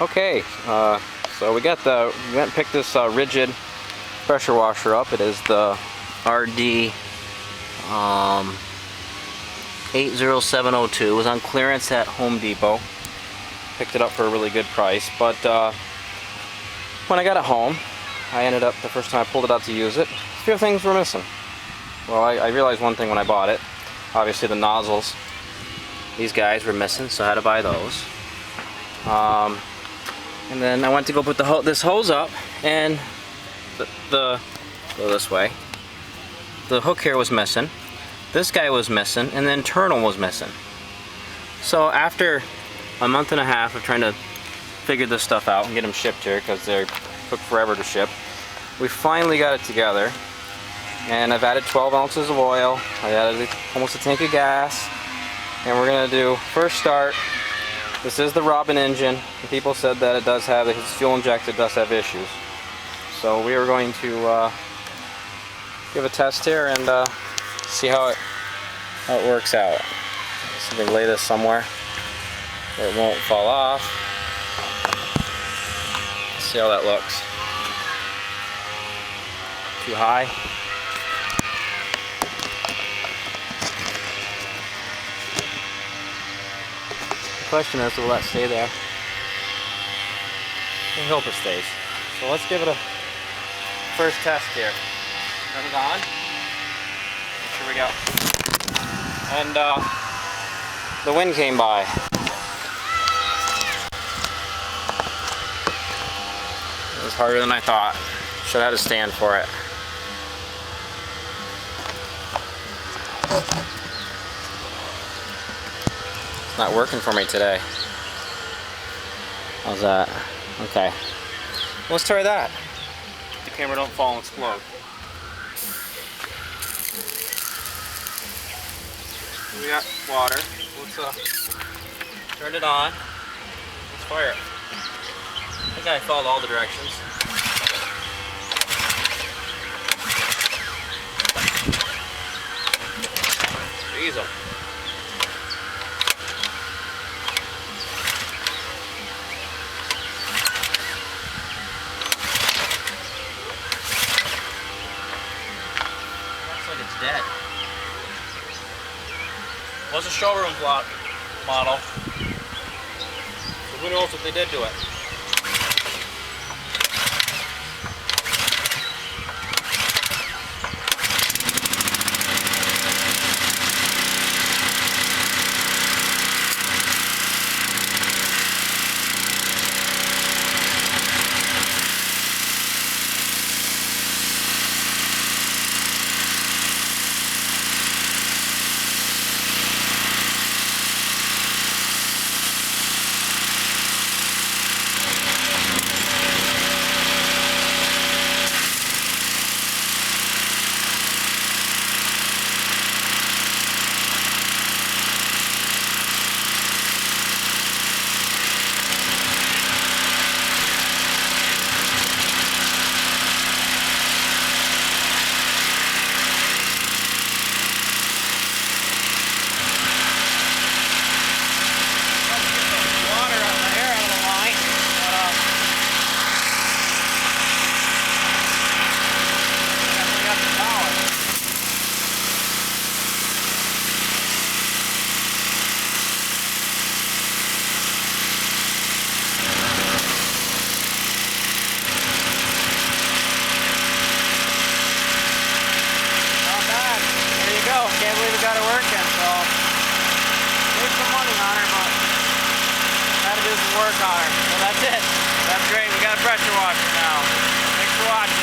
Okay, so we went and picked this Ridgid pressure washer up. It is the RD80702. It was on clearance at Home Depot. Picked it up for a really good price, but when I got it home, I ended up, the first time I pulled it out to use it, a few things were missing. Well, I realized one thing when I bought it. Obviously the nozzles, these guys were missing, so I had to buy those. And then I went to go put this hose up, and go this way. The hook here was missing. This guy was missing, and the internal was missing. So after a month and a half of trying to figure this stuff out and get them shipped here, because they took forever to ship, we finally got it together. And I've added 12 ounces of oil. I added almost a tank of gas, and we're gonna do first start. This is the Robin engine. People said that it does have, it's fuel injected, does have issues. So we are going to give a test here and see how it works out. So we can lay this somewhere where it won't fall off. See how that looks. Too high. The question is, will that stay there? I hope it stays. So let's give it a first test here. Turn it on. Here we go. And the wind came by. It was harder than I thought. Should have had a stand for it. It's not working for me today. How's that? Okay. Let's try that. The camera don't fall and explode. We got water. Let's turn it on. Let's fire it. I think I followed all the directions. Diesel. Looks like it's dead. Was a showroom block model. So who knows what they did to it. Can't believe we got it working, so there's some money on her, but had to do some work on her. So that's it. That's great. We got a pressure washer now. Thanks for watching.